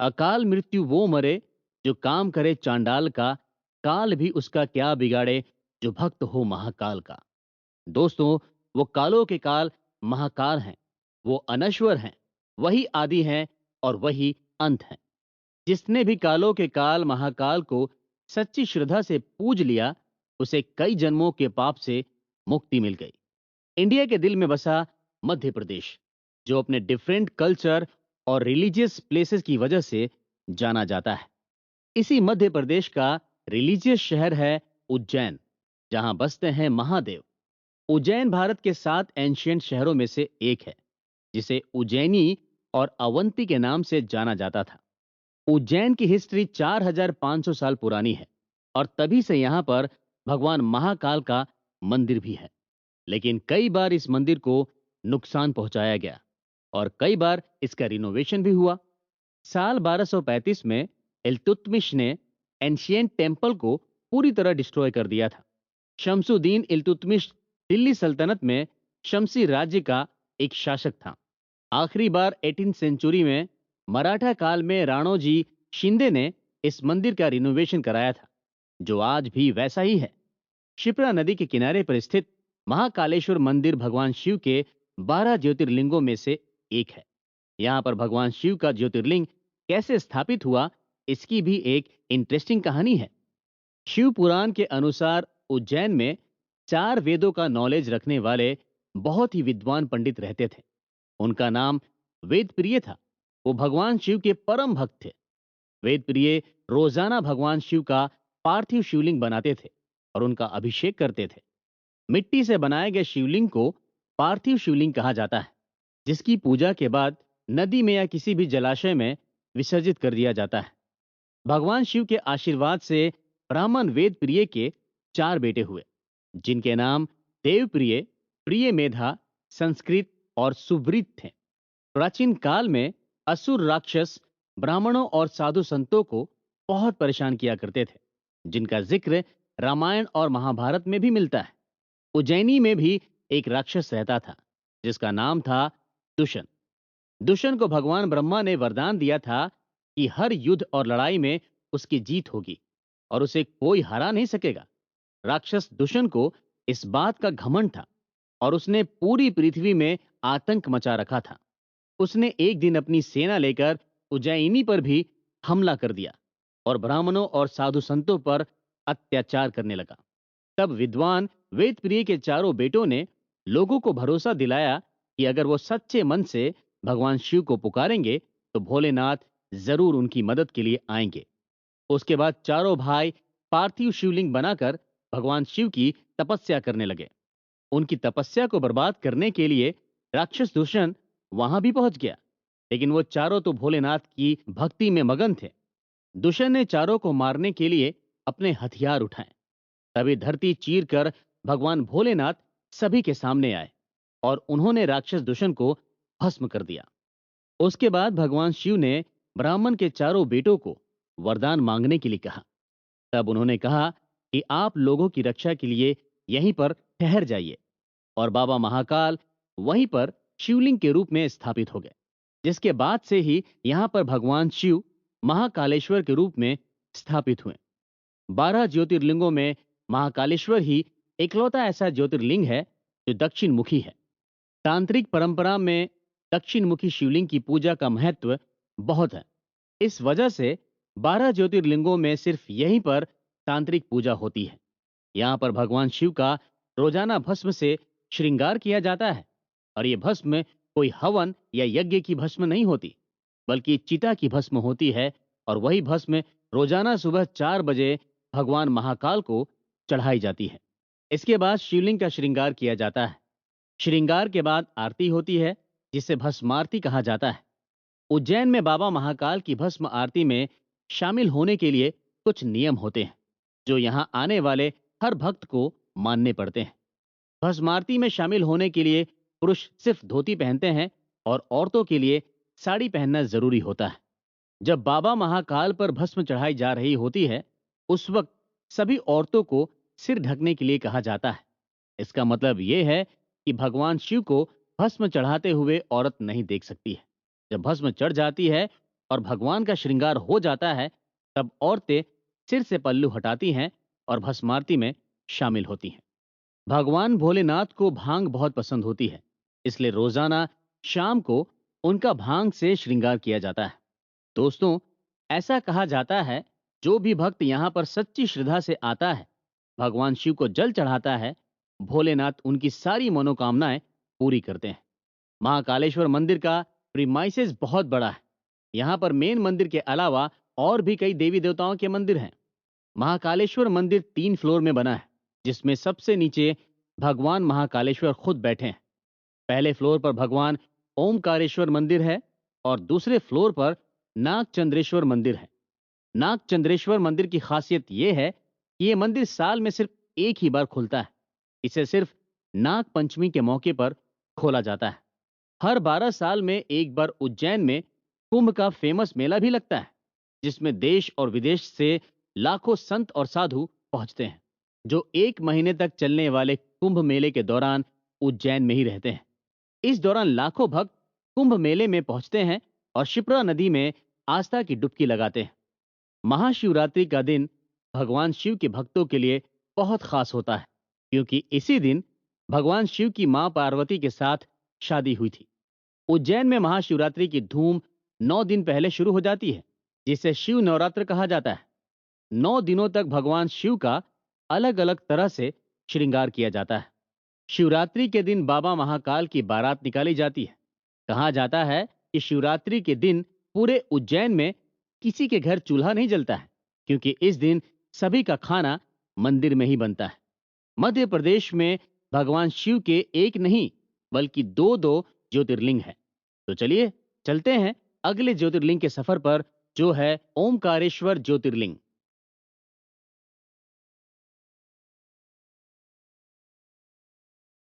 अकाल मृत्यु वो मरे जो काम करे चांडाल का, काल भी उसका क्या बिगाड़े जो भक्त हो महाकाल का। दोस्तों, वो कालों के काल महाकाल हैं। वो अनश्वर हैं, वही आदि हैं और वही अंत हैं। जिसने भी कालों के काल महाकाल को सच्ची श्रद्धा से पूज लिया, उसे कई जन्मों के पाप से मुक्ति मिल गई। इंडिया के दिल में बसा मध्य प्रदेश, जो अपने डिफरेंट कल्चर और रिलीजियस प्लेसेस की वजह से जाना जाता है। इसी मध्य प्रदेश का रिलीजियस शहर है उज्जैन, जहां बसते हैं महादेव। उज्जैन भारत के 7 एंशिएंट शहरों में से एक है, जिसे उज्जैनी और अवंती के नाम से जाना जाता था। उज्जैन की हिस्ट्री 4500 साल पुरानी है और तभी से यहाँ पर भगवान महाकाल का मंदिर भी है। लेकिन कई बार इस मंदिर को नुकसान पहुंचाया गया और कई बार इसका रिनोवेशन भी हुआ। साल 1235 में इल्तुतमिश ने एंशियंट टेम्पल को पूरी तरह डिस्ट्रॉय कर दिया था। शमसुद्दीन इल्तुतमिश दिल्ली सल्तनत में शमसी राज्य का एक शासक था। आखिरी बार 18 सेंचुरी में मराठा काल में राणोजी शिंदे ने इस मंदिर का रिनोवेशन कराया था, जो आज भी वैसा ही है। शिप्रा नदी के किनारे पर स्थित महाकालेश्वर मंदिर भगवान शिव के 12 ज्योतिर्लिंगों में से एक है। यहाँ पर भगवान शिव का ज्योतिर्लिंग कैसे स्थापित हुआ, इसकी भी एक इंटरेस्टिंग कहानी है। शिव पुराण के अनुसार उज्जैन में 4 वेदों का नॉलेज रखने वाले बहुत ही विद्वान पंडित रहते थे। उनका नाम वेद प्रिय था। वो भगवान शिव के परम भक्त थे। वेद प्रिय रोजाना भगवान शिव का पार्थिव शिवलिंग बनाते थे और उनका अभिषेक करते थे। मिट्टी से बनाए गए शिवलिंग को पार्थिव शिवलिंग कहा जाता है, जिसकी पूजा के बाद नदी में या किसी भी जलाशय में विसर्जित कर दिया जाता है। भगवान शिव के आशीर्वाद से ब्राह्मण वेद प्रिय के 4 बेटे हुए, जिनके नाम देवप्रिय, प्रिय मेधा, संस्कृत और सुवृत थे। प्राचीन काल में असुर राक्षस ब्राह्मणों और साधु संतों को बहुत परेशान किया करते थे, जिनका जिक्र रामायण और महाभारत में भी मिलता है। उज्जैनी में भी एक राक्षस रहता था, जिसका नाम था दुष्यंत। दुष्यंत को भगवान ब्रह्मा ने वरदान दिया था कि हर युद्ध और लड़ाई में उसकी जीत होगी और उसे कोई हरा नहीं सकेगा। राक्षस दुष्यंत को इस बात का घमंड था और उसने पूरी पृथ्वी में आतंक मचा रखा था। उसने एक दिन अपनी सेना लेकर उज्जैनी पर भी हमला कर दिया और ब्राह्मणों और साधु संतों पर अत्याचार करने लगा। तब विद्वान वेदप्रिय के चारों बेटों ने लोगों को भरोसा दिलाया कि अगर वो सच्चे मन से भगवान शिव को पुकारेंगे तो भोलेनाथ जरूर उनकी मदद के लिए आएंगे। उसके बाद चारों भाई पार्थिव शिवलिंग बनाकर भगवान शिव की तपस्या करने लगे। उनकी तपस्या को बर्बाद करने के लिए राक्षस दुष्यंत वहां भी पहुंच गया, लेकिन वो चारों तो भोलेनाथ की भक्ति में मगन थे। दुष्यंत ने चारों को मारने के लिए अपने हथियार उठाए। तभी धरती चीर कर भगवान भोलेनाथ सभी के सामने आए और उन्होंने राक्षस दुष्यंत को भस्म कर दिया। उसके बाद भगवान शिव ने ब्राह्मण के चारों बेटों को वरदान मांगने के लिए कहा। तब उन्होंने कहा कि आप लोगों की रक्षा के लिए यहीं पर ठहर जाइए, और बाबा महाकाल वहीं पर शिवलिंग के रूप में स्थापित हो गए। जिसके बाद से ही यहाँ पर भगवान शिव महाकालेश्वर के रूप में स्थापित हुए। 12 ज्योतिर्लिंगों में महाकालेश्वर ही इकलौता ऐसा ज्योतिर्लिंग है जो दक्षिण मुखी है। तांत्रिक परंपरा में दक्षिण मुखी शिवलिंग की पूजा का महत्व बहुत है। इस वजह से 12 ज्योतिर्लिंगों में सिर्फ यहीं पर तांत्रिक पूजा होती है। यहाँ पर भगवान शिव का रोजाना भस्म से श्रृंगार किया जाता है, और ये भस्म कोई हवन या यज्ञ की भस्म नहीं होती, बल्कि चिता की भस्म होती है। और वही भस्म रोजाना सुबह 4 बजे भगवान महाकाल को चढ़ाई जाती है। इसके बाद शिवलिंग का श्रृंगार किया जाता है। श्रृंगार के बाद आरती होती है, जिसे भस्मारती कहा जाता है। उज्जैन में बाबा महाकाल की भस्म आरती में शामिल होने के लिए कुछ नियम होते हैं, जो यहाँ आने वाले हर भक्त को मानने पड़ते हैं। भस्म आरती में शामिल होने के लिए पुरुष सिर्फ धोती पहनते हैं और औरतों के लिए साड़ी पहनना जरूरी होता है। जब बाबा महाकाल पर भस्म चढ़ाई जा रही होती है, उस वक्त सभी औरतों को सिर ढकने के लिए कहा जाता है। इसका मतलब यह है कि भगवान शिव को भस्म चढ़ाते हुए औरत नहीं देख सकती है। जब भस्म चढ़ जाती है और भगवान का श्रृंगार हो जाता है, तब औरतें सिर से पल्लू हटाती हैं और भस्म आरती में शामिल होती हैं। भगवान भोलेनाथ को भांग बहुत पसंद होती है, इसलिए रोजाना शाम को उनका भांग से श्रृंगार किया जाता है। दोस्तों, ऐसा कहा जाता है, जो भी भक्त यहाँ पर सच्ची श्रद्धा से आता है, भगवान शिव को जल चढ़ाता है, भोलेनाथ उनकी सारी मनोकामनाएं पूरी करते हैं। महाकालेश्वर मंदिर का प्रीमाइसेस बहुत बड़ा है। यहाँ पर मेन मंदिर के अलावा और भी कई देवी देवताओं के मंदिर हैं। महाकालेश्वर मंदिर 3 फ्लोर में बना है, जिसमें सबसे नीचे भगवान महाकालेश्वर खुद बैठे हैं। पहले फ्लोर पर भगवान ओमकारेश्वर मंदिर है और दूसरे फ्लोर पर नागचंद्रेश्वर मंदिर है। नागचंद्रेश्वर मंदिर की खासियत यह है कि यह मंदिर साल में सिर्फ एक ही बार खुलता है। इसे सिर्फ नाग पंचमी के मौके पर खोला जाता है। हर 12 साल में एक बार उज्जैन में कुंभ का फेमस मेला भी लगता है, जिसमें देश और विदेश से लाखों संत और साधु पहुंचते हैं, जो 1 महीने तक चलने वाले कुंभ मेले के दौरान उज्जैन में ही रहते हैं। इस दौरान लाखों भक्त कुंभ मेले में पहुंचते हैं और शिप्रा नदी में आस्था की डुबकी लगाते हैं। महाशिवरात्रि का दिन भगवान शिव के भक्तों के लिए बहुत खास होता है, क्योंकि इसी दिन भगवान शिव की मां पार्वती के साथ शादी हुई थी। उज्जैन में महाशिवरात्रि की धूम 9 दिन पहले शुरू हो जाती है, जिसे शिव नवरात्र कहा जाता है। 9 दिनों तक भगवान शिव का अलग अलग तरह से श्रृंगार किया जाता है। शिवरात्रि के दिन बाबा महाकाल की बारात निकाली जाती है। कहा जाता है कि शिवरात्रि के दिन पूरे उज्जैन में किसी के घर चूल्हा नहीं जलता है, क्योंकि इस दिन सभी का खाना मंदिर में ही बनता है। मध्य प्रदेश में भगवान शिव के एक नहीं बल्कि दो दो ज्योतिर्लिंग हैं। तो चलिए चलते हैं अगले ज्योतिर्लिंग के सफर पर, जो है ओमकारेश्वर ज्योतिर्लिंग।